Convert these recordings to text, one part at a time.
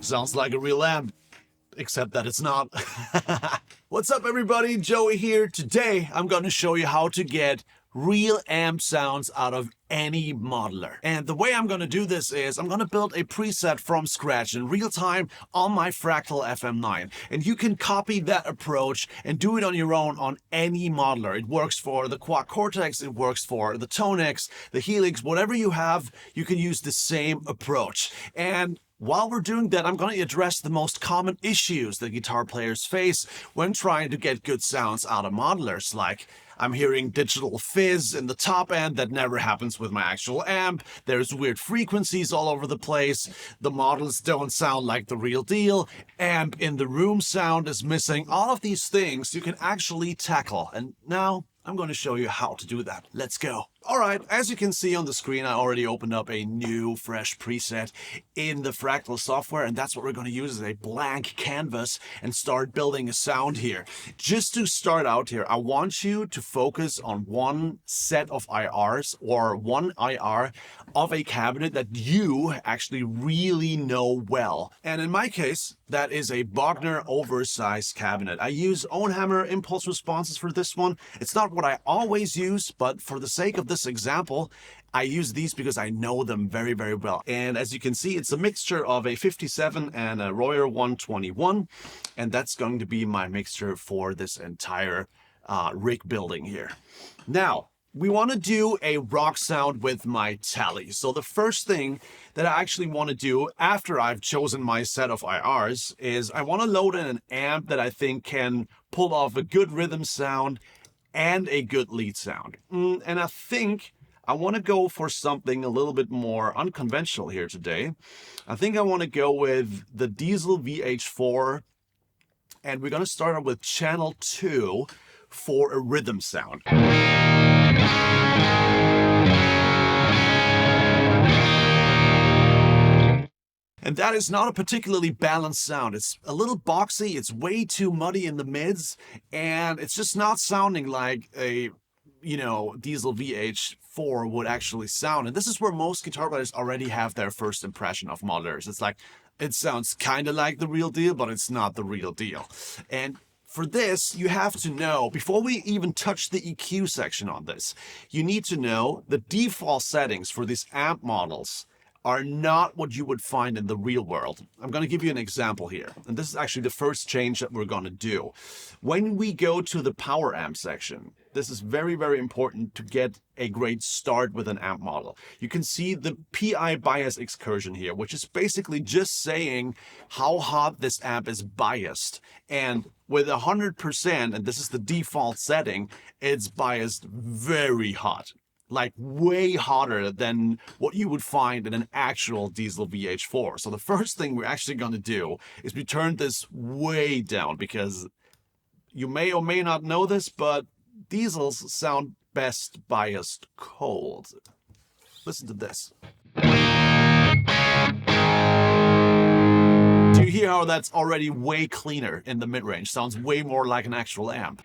Sounds like a real amp, except that it's not. What's up everybody, Joey here. Today I'm gonna show you how to get real amp sounds out of any modeler. And the way I'm gonna do this is I'm gonna build a preset from scratch in real time on my Fractal FM9. And you can copy that approach and do it on your own on any modeler. It works for the Quad Cortex, it works for the Tonix, the Helix, whatever you have, you can use the same approach. And while we're doing that, I'm going to address the most common issues that guitar players face when trying to get good sounds out of modelers. Like, I'm hearing digital fizz in the top end that never happens with my actual amp. There's weird frequencies all over the place. The models don't sound like the real deal. Amp in the room sound is missing. All of these things you can actually tackle. And now I'm going to show you how to do that. Let's go. All right, as you can see on the screen, I already opened up a new, fresh preset in the Fractal software, and that's what we're going to use as a blank canvas and start building a sound here. Just to start out here, I want you to focus on one set of IRs or one IR of a cabinet that you actually really know well. And in my case, that is a Bogner oversized cabinet. I use Ownhammer impulse responses for this one. It's not what I always use, but for the sake of this example, I use these because I know them very, very well. And as you can see, it's a mixture of a 57 and a Royer 121. And that's going to be my mixture for this entire rig building here. Now, we want to do a rock sound with my tally. So the first thing that I actually want to do after I've chosen my set of IRs is I want to load in an amp that I think can pull off a good rhythm sound and a good lead sound. And I think I want to go for something a little bit more unconventional here today. I think I want to go with the Diesel VH4, and we're going to start out with channel 2 for a rhythm sound. And that is not a particularly balanced sound. It's a little boxy, it's way too muddy in the mids, and it's just not sounding like a, Diesel VH4 would actually sound. And this is where most guitar players already have their first impression of modelers. It's like, it sounds kind of like the real deal, but it's not the real deal. And for this, you have to know, before we even touch the EQ section on this, you need to know the default settings for these amp models are not what you would find in the real world. I'm going to give you an example here. And this is actually the first change that we're going to do. When we go to the power amp section, this is very, very important to get a great start with an amp model. You can see the PI bias excursion here, which is basically just saying how hot this amp is biased. And with 100%, and this is the default setting, it's biased very hot. Like way hotter than what you would find in an actual Diesel VH4. So the first thing we're actually going to do is we turn this way down, because you may or may not know this, but Diesels sound best biased cold. Listen to this. Do you hear how that's already way cleaner in the mid-range? Sounds way more like an actual amp.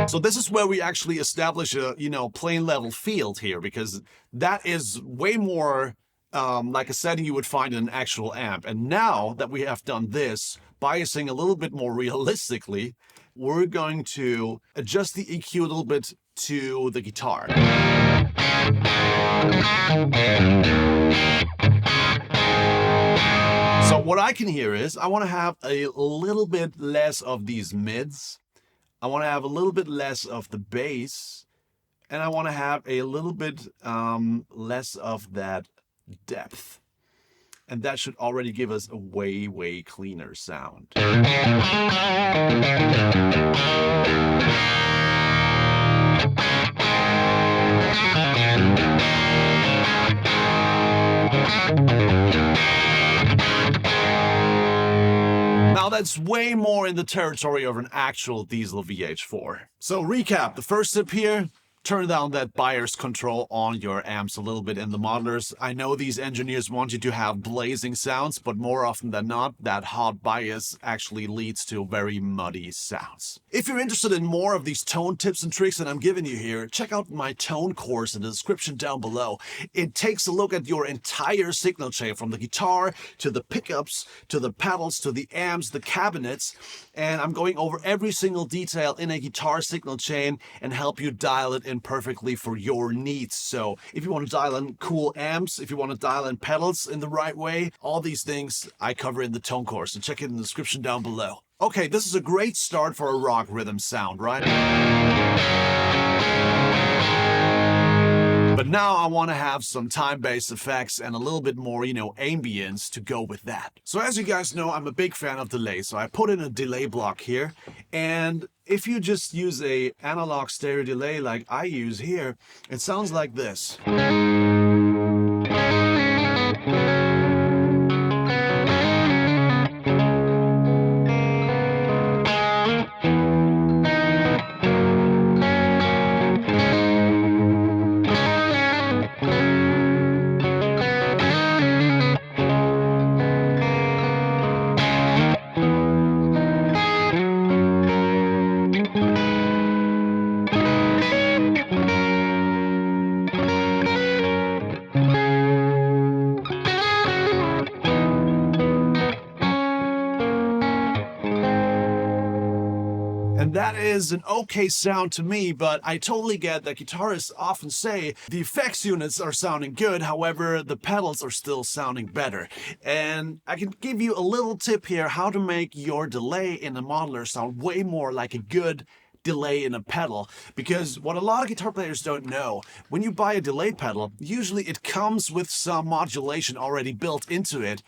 So this is where we actually establish a, plane level field here, because that is way more like a setting you would find in an actual amp. And now that we have done this, biasing a little bit more realistically, we're going to adjust the EQ a little bit to the guitar. So what I can hear is, I want to have a little bit less of these mids. I want to have a little bit less of the bass. And I want to have a little bit less of that depth. And that should already give us a way, way cleaner sound. Now that's way more in the territory of an actual Diesel VH4. So recap, the first tip here, turn down that bias control on your amps a little bit in the modelers. I know these engineers want you to have blazing sounds, but more often than not, that hot bias actually leads to very muddy sounds. If you're interested in more of these tone tips and tricks that I'm giving you here, check out my tone course in the description down below. It takes a look at your entire signal chain from the guitar to the pickups, to the pedals, to the amps, the cabinets, and I'm going over every single detail in a guitar signal chain and help you dial it in perfectly for your needs. So if you want to dial in cool amps, if you want to dial in pedals in the right way, all these things I cover in the tone course, so check it in the description down below. Okay, this is a great start for a rock rhythm sound, right? But now I want to have some time-based effects and a little bit more, ambience to go with that. So as you guys know, I'm a big fan of delay. So I put in a delay block here. And if you just use a analog stereo delay like I use here, it sounds like this. And that is an okay sound to me, but I totally get that guitarists often say the effects units are sounding good, however, the pedals are still sounding better. And I can give you a little tip here how to make your delay in a modeler sound way more like a good delay in a pedal, because what a lot of guitar players don't know, when you buy a delay pedal, usually it comes with some modulation already built into it,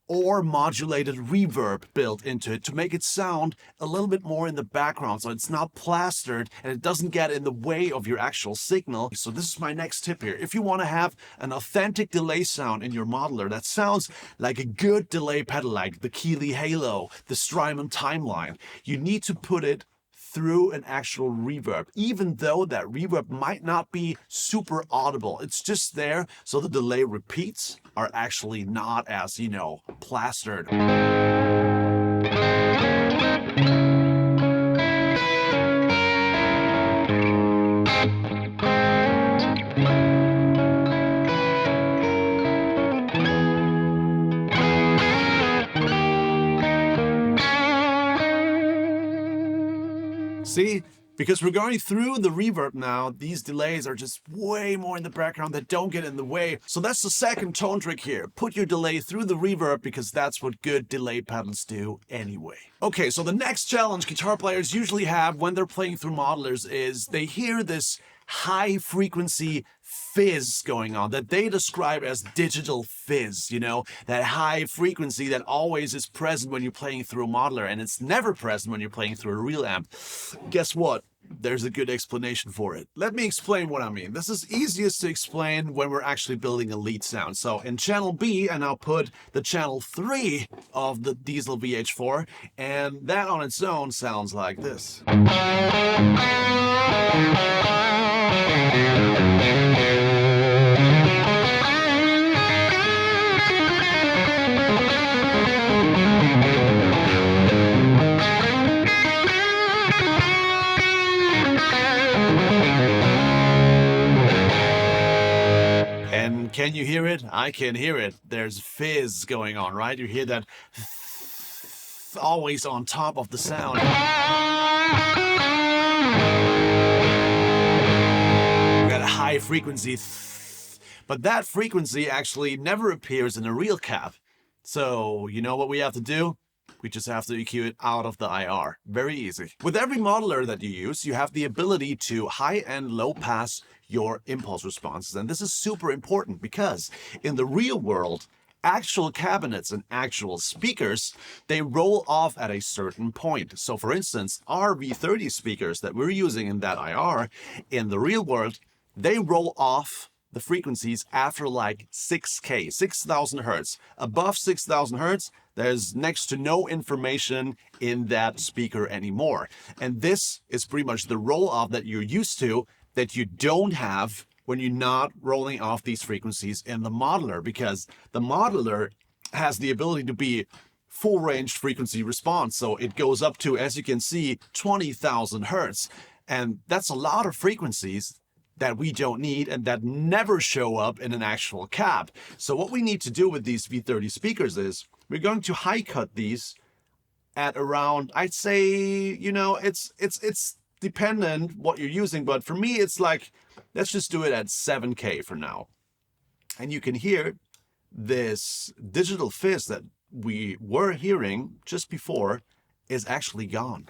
or modulated reverb built into it to make it sound a little bit more in the background, so it's not plastered and it doesn't get in the way of your actual signal. So this is my next tip here. If you want to have an authentic delay sound in your modeler that sounds like a good delay pedal, like the Keeley Halo, the Strymon Timeline, you need to put it through an actual reverb, even though that reverb might not be super audible. It's just there so the delay repeats are actually not as, plastered. See? Because we're going through the reverb now, these delays are just way more in the background that don't get in the way. So that's the second tone trick here. Put your delay through the reverb because that's what good delay pedals do anyway. Okay, so the next challenge guitar players usually have when they're playing through modelers is they hear this high frequency fizz going on that they describe as digital fizz, that high frequency that always is present when you're playing through a modeler and it's never present when you're playing through a real amp. Guess what? There's a good explanation for it. Let me explain what I mean. This is easiest to explain when we're actually building a lead sound. So in channel B, I now put the channel 3 of the Diesel VH4, and that on its own sounds like this. And can you hear it? I can hear it. There's fizz going on, right? You hear that always on top of the sound. You got a high frequency, but that frequency actually never appears in a real cab. So you know what we have to do? We just have to EQ it out of the IR. Very easy. With every modeler that you use, you have the ability to high and low pass your impulse responses. And this is super important because in the real world, actual cabinets and actual speakers, they roll off at a certain point. So for instance, our V30 speakers that we're using in that IR, in the real world, they roll off the frequencies after like 6K, 6,000 hertz. Above 6,000 hertz, there's next to no information in that speaker anymore. And this is pretty much the roll off that you're used to that you don't have when you're not rolling off these frequencies in the modeler, because the modeler has the ability to be full range frequency response. So it goes up to, as you can see, 20,000 hertz. And that's a lot of frequencies that we don't need and that never show up in an actual cab. So what we need to do with these V30 speakers is we're going to high cut these at around, I'd say, you know, it's dependent what you're using, but for me, it's like, let's just do it at 7K for now. And you can hear this digital fizz that we were hearing just before is actually gone.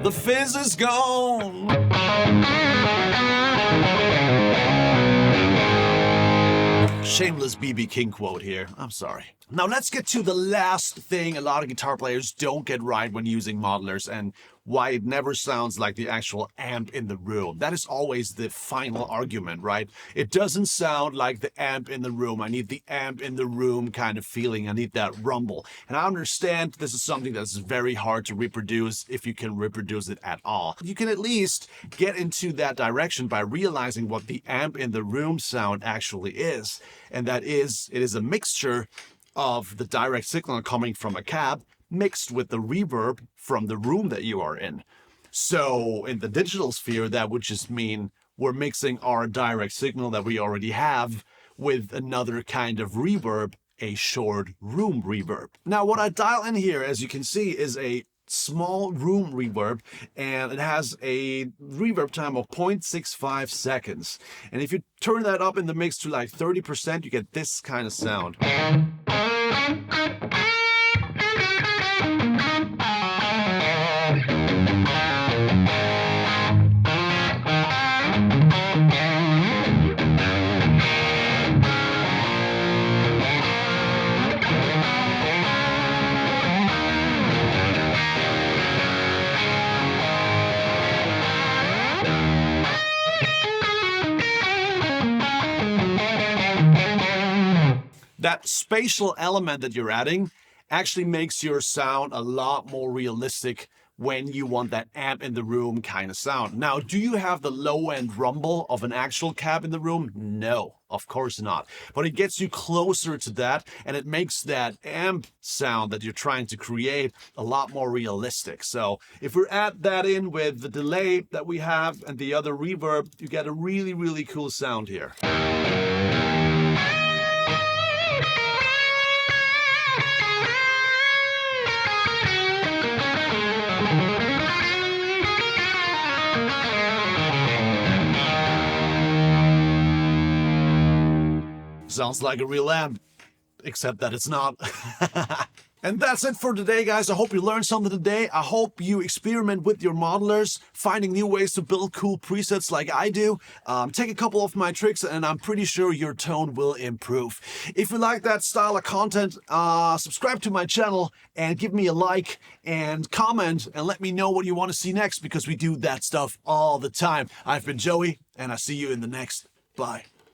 The fizz is gone. Shameless BB King quote here. I'm sorry. Now let's get to the last thing a lot of guitar players don't get right when using modelers, and why it never sounds like the actual amp in the room. That is always the final argument, right? It doesn't sound like the amp in the room. I need the amp in the room kind of feeling. I need that rumble. And I understand this is something that's very hard to reproduce, if you can reproduce it at all. You can at least get into that direction by realizing what the amp in the room sound actually is. And that is, it is a mixture of the direct signal coming from a cab mixed with the reverb from the room that you are in. So in the digital sphere, that would just mean we're mixing our direct signal that we already have with another kind of reverb, a short room reverb. Now what I dial in here, as you can see, is a small room reverb, and it has a reverb time of 0.65 seconds. And if you turn that up in the mix to like 30%, you get this kind of sound. That spatial element that you're adding actually makes your sound a lot more realistic when you want that amp in the room kind of sound. Now, do you have the low-end rumble of an actual cab in the room? No, of course not. But it gets you closer to that, and it makes that amp sound that you're trying to create a lot more realistic. So if we add that in with the delay that we have and the other reverb, you get a really, really cool sound here. Sounds like a real amp, except that it's not. And that's it for today, guys. I hope you learned something today. I hope you experiment with your modelers, finding new ways to build cool presets like I do. Take a couple of my tricks and I'm pretty sure your tone will improve. If you like that style of content, subscribe to my channel and give me a like and comment and let me know what you want to see next, because we do that stuff all the time. I've been Joey, and I see you in the next. Bye.